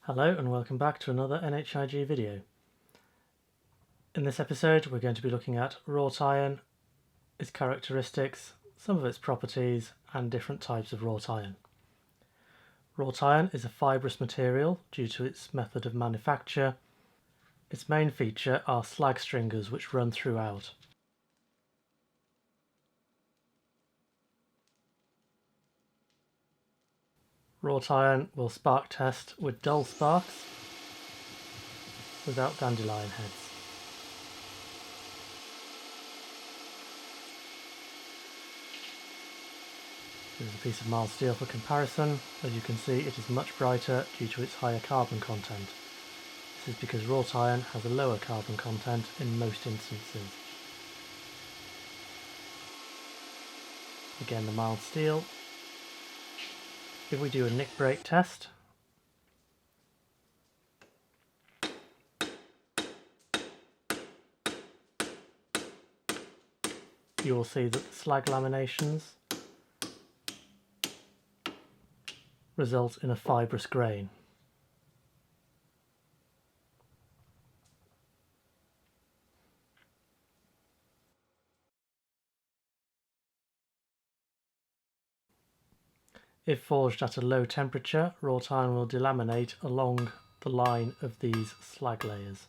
Hello and welcome back to another NHIG video. In this episode we're going to be looking at wrought iron, its characteristics, some of its properties and different types of wrought iron. Wrought iron is a fibrous material due to its method of manufacture. Its main feature are slag stringers which run throughout. Wrought iron will spark test with dull sparks without dandelion heads. Here's a piece of mild steel for comparison. As you can see, it is much brighter due to its higher carbon content. This is because wrought iron has a lower carbon content in most instances. Again, the mild steel. If we do a nick break test, you will see that the slag laminations result in a fibrous grain. If forged at a low temperature, wrought iron will delaminate along the line of these slag layers.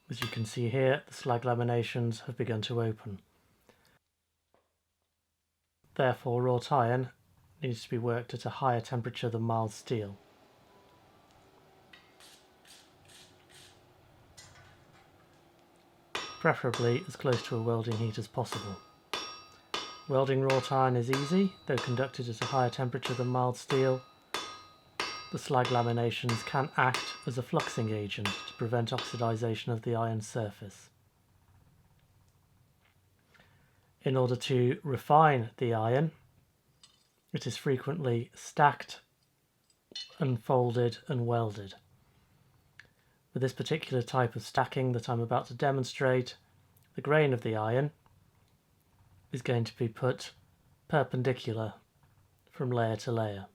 As you can see here, the slag laminations have begun to open. Therefore, wrought iron needs to be worked at a higher temperature than mild steel. Preferably as close to a welding heat as possible. Welding wrought iron is easy, though conducted at a higher temperature than mild steel. The slag laminations can act as a fluxing agent to prevent oxidization of the iron surface. In order to refine the iron, it is frequently stacked, unfolded and welded. With this particular type of stacking that I'm about to demonstrate, the grain of the iron is going to be put perpendicular from layer to layer.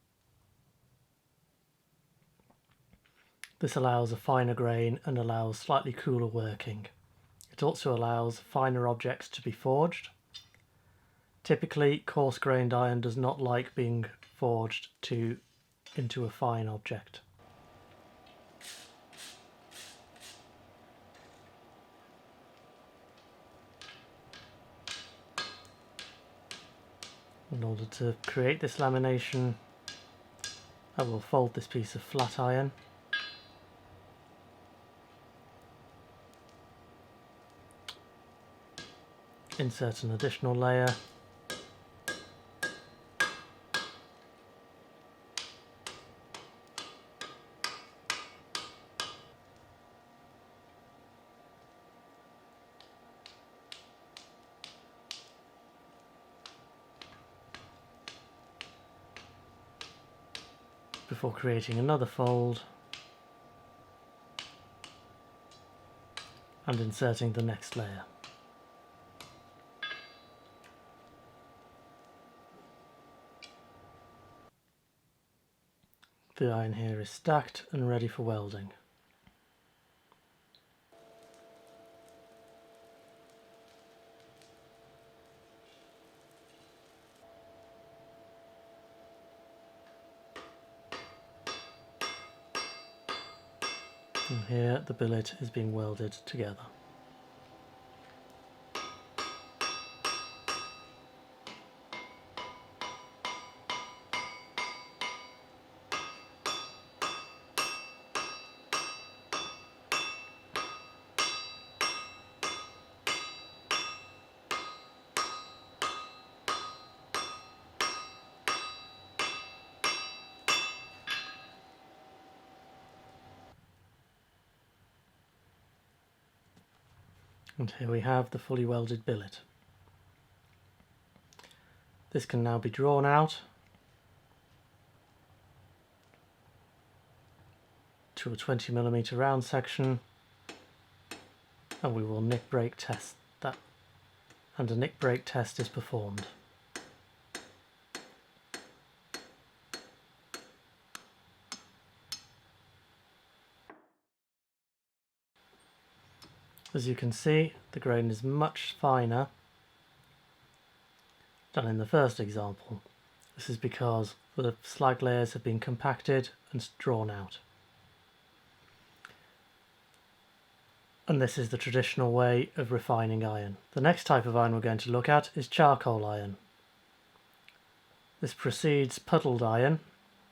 This allows a finer grain and allows slightly cooler working. It also allows finer objects to be forged. Typically, coarse-grained iron does not like being forged into a fine object. In order to create this lamination, I will fold this piece of flat iron. Insert an additional layer. Before creating another fold and inserting the next layer. The iron here is stacked and ready for welding. And here the billet is being welded together. And here we have the fully welded billet. This can now be drawn out to a 20mm round section, and we will nick break test that and a nick break test is performed. As you can see, the grain is much finer than in the first example. This is because the slag layers have been compacted and drawn out. And this is the traditional way of refining iron. The next type of iron we're going to look at is charcoal iron. This precedes puddled iron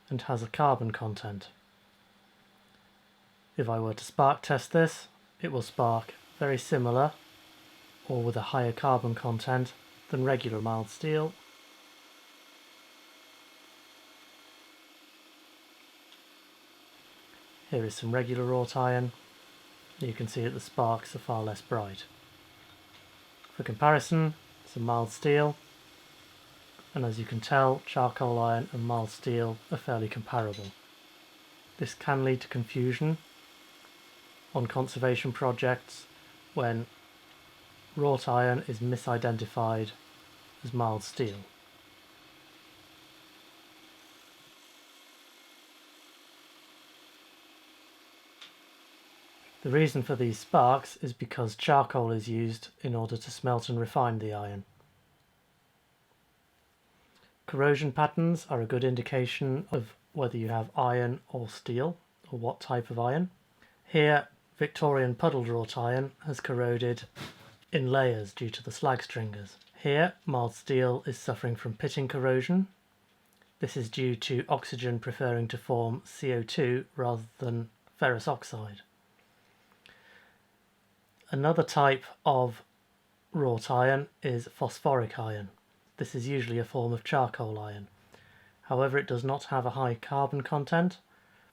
and has a carbon content. If I were to spark test this, it will spark very similar or with a higher carbon content than regular mild steel. Here is some regular wrought iron. You can see that the sparks are far less bright. For comparison, some mild steel, and as you can tell, charcoal iron and mild steel are fairly comparable. This can lead to confusion on conservation projects when wrought iron is misidentified as mild steel. The reason for these sparks is because charcoal is used in order to smelt and refine the iron. Corrosion patterns are a good indication of whether you have iron or steel, or what type of iron. Here, Victorian puddled wrought iron has corroded in layers due to the slag stringers. Here, mild steel is suffering from pitting corrosion. This is due to oxygen preferring to form CO2 rather than ferrous oxide. Another type of wrought iron is phosphoric iron. This is usually a form of charcoal iron. However, it does not have a high carbon content.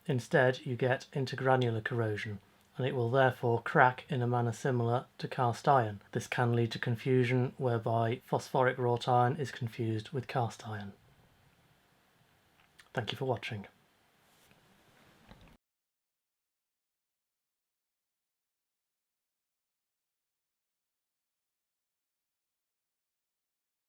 Instead, you get intergranular corrosion, and it will therefore crack in a manner similar to cast iron. This can lead to confusion whereby phosphoric wrought iron is confused with cast iron. Thank you for watching.